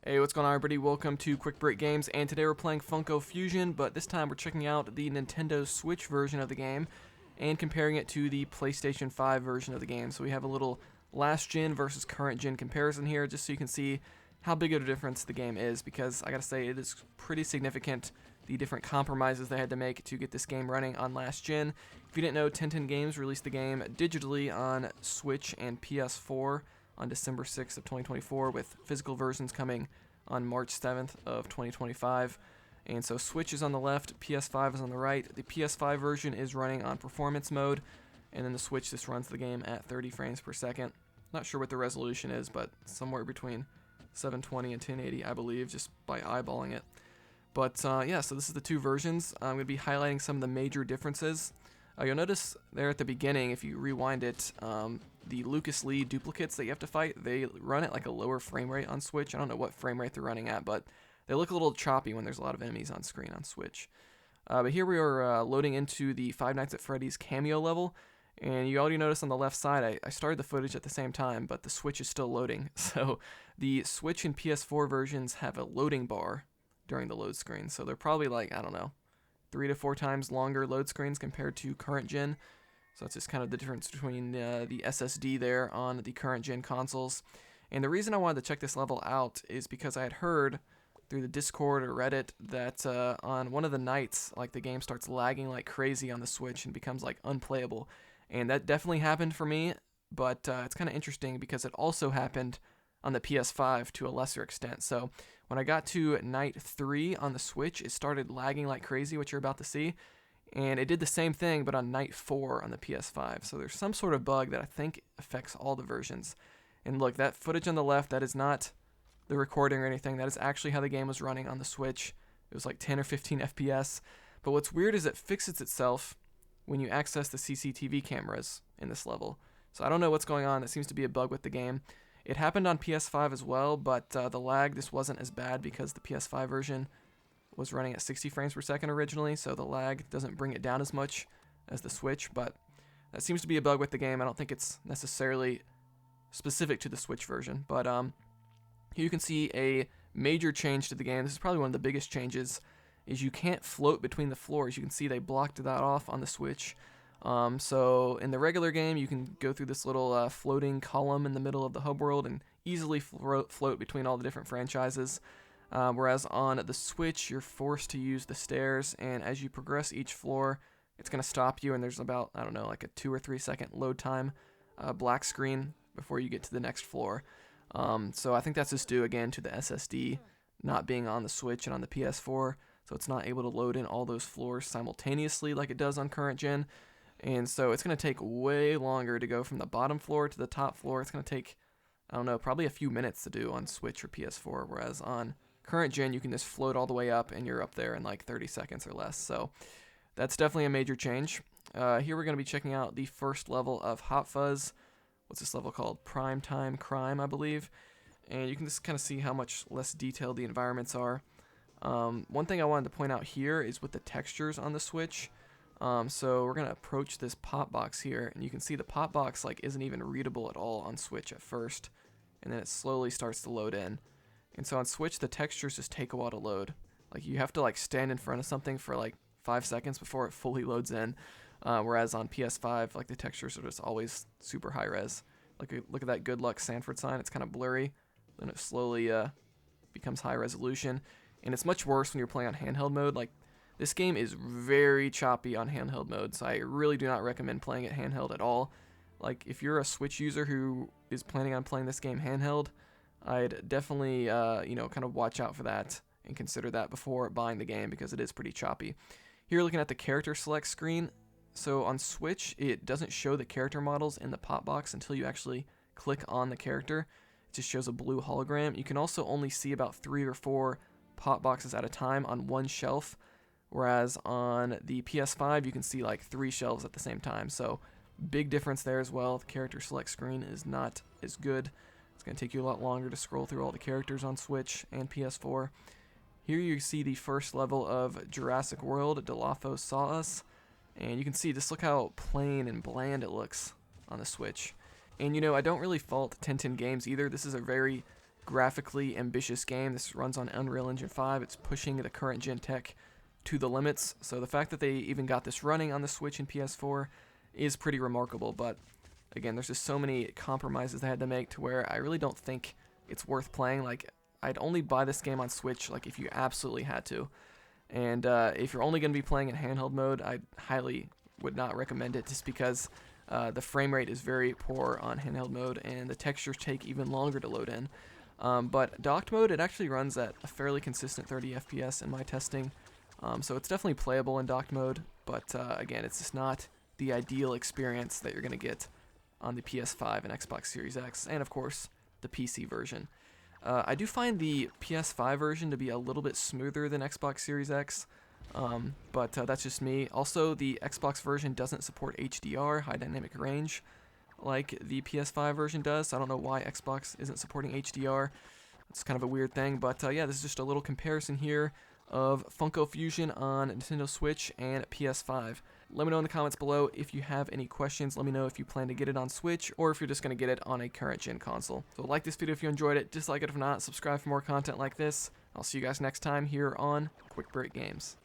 Hey, what's going on, everybody? Welcome to Quick Break Games, and today we're playing Funko Fusion, but this time we're checking out the Nintendo Switch version of the game and comparing it to the PlayStation 5 version of the game. So we have a little last gen versus current gen comparison here, just so you can see how big of a difference the game is, because I gotta say it is pretty significant, the different compromises they had to make to get this game running on last gen. If you didn't know, 1010 Games released the game digitally on Switch and PS4 on December 6th of 2024, with physical versions coming on March 7th of 2025. And so Switch is on the left, PS5 is on the right. The PS5 version is running on performance mode, and then the Switch just runs the game at 30 frames per second. Not sure what the resolution is, but somewhere between 720 and 1080, I believe, just by eyeballing it. But yeah, so this is the two versions. I'm going to be highlighting some of the major differences. You'll notice there at the beginning, if you rewind it, the Lucas Lee duplicates that you have to fight, they run at like a lower frame rate on Switch. I don't know what frame rate they're running at, but they look a little choppy when there's a lot of enemies on screen on Switch. But here we are loading into the Five Nights at Freddy's cameo level, and you already notice on the left side, I started the footage at the same time, but the Switch is still loading. So the Switch and PS4 versions have a loading bar during the load screen, so they're probably like, I don't know, 3 to 4 times longer load screens compared to current gen. So that's just kind of the difference between the SSD there on the current gen consoles. And the reason I wanted to check this level out is because I had heard through the Discord or Reddit that on one of the nights, like, the game starts lagging like crazy on the Switch and becomes like unplayable. And that definitely happened for me, but it's kind of interesting because it also happened on the PS5 to a lesser extent. So when I got to night 3 on the Switch, it started lagging like crazy, which you're about to see. And it did the same thing, but on night 4 on the PS5. So there's some sort of bug that I think affects all the versions. And look, that footage on the left, that is not the recording or anything. That is actually how the game was running on the Switch. It was like 10 or 15 FPS. But what's weird is it fixes itself when you access the CCTV cameras in this level. So I don't know what's going on. That seems to be a bug with the game. It happened on PS5 as well, but the lag, this wasn't as bad because the PS5 version was running at 60 frames per second originally, so the lag doesn't bring it down as much as the Switch, but that seems to be a bug with the game. I don't think it's necessarily specific to the Switch version, but here you can see a major change to the game. This is probably one of the biggest changes, is you can't float between the floors. You can see they blocked that off on the Switch. So in the regular game, you can go through this little floating column in the middle of the hub world and easily float between all the different franchises. Whereas on the Switch, you're forced to use the stairs, and as you progress each floor, it's going to stop you, and there's about, I don't know, like a 2 or 3 second load time, black screen before you get to the next floor. So I think that's just due, again, to the SSD not being on the Switch and on the PS4, so it's not able to load in all those floors simultaneously like it does on current gen. And so it's going to take way longer to go from the bottom floor to the top floor. It's going to take, I don't know, probably a few minutes to do on Switch or PS4, whereas on current gen, you can just float all the way up and you're up there in like 30 seconds or less. So that's definitely a major change. Here we're going to be checking out the first level of Hot Fuzz. What's this level called? Primetime Crime, I believe. And you can just kind of see how much less detailed the environments are. One thing I wanted to point out here is with the textures on the Switch. So we're going to approach this pop box here, and you can see the pop box like isn't even readable at all on Switch at first, and then it slowly starts to load in. And so on Switch, the textures just take a while to load. Like, you have to like stand in front of something for like 5 seconds before it fully loads in. Whereas on PS5, like, the textures are just always super high res. Like, look at that Good Luck Sanford sign. It's kind of blurry. Then it slowly becomes high resolution. And it's much worse when you're playing on handheld mode. Like, this game is very choppy on handheld mode, so I really do not recommend playing it handheld at all. Like, if you're a Switch user who is planning on playing this game handheld, I'd definitely, kind of watch out for that and consider that before buying the game, because it is pretty choppy. Here, looking at the character select screen. So on Switch, it doesn't show the character models in the pop box until you actually click on the character. It just shows a blue hologram. You can also only see about 3 or 4 pop boxes at a time on one shelf, whereas on the PS5, you can see like 3 shelves at the same time. So big difference there as well. The character select screen is not as good. It's going to take you a lot longer to scroll through all the characters on Switch and PS4. Here you see the first level of Jurassic World, Dilophosaurus Saw Us. And you can see, just look how plain and bland it looks on the Switch. And I don't really fault 1010 Games either. This is a very graphically ambitious game. This runs on Unreal Engine 5. It's pushing the current gen tech to the limits. So the fact that they even got this running on the Switch and PS4 is pretty remarkable. But again, there's just so many compromises they had to make to where I really don't think it's worth playing. Like, I'd only buy this game on Switch like if you absolutely had to. And if you're only going to be playing in handheld mode, I highly would not recommend it, just because the frame rate is very poor on handheld mode and the textures take even longer to load in. But docked mode, it actually runs at a fairly consistent 30 FPS in my testing. So it's definitely playable in docked mode, but again, it's just not the ideal experience that you're going to get on the PS5 and Xbox Series X, and of course, the PC version. I do find the PS5 version to be a little bit smoother than Xbox Series X, but that's just me. Also, the Xbox version doesn't support HDR, high dynamic range, like the PS5 version does. So I don't know why Xbox isn't supporting HDR. It's kind of a weird thing, but yeah, this is just a little comparison here of Funko Fusion on Nintendo Switch and PS5. Let me know in the comments below if you have any questions. Let me know if you plan to get it on Switch or if you're just going to get it on a current gen console. So like this video if you enjoyed it, dislike it if not, subscribe for more content like this. I'll see you guys next time here on Quick Break Games.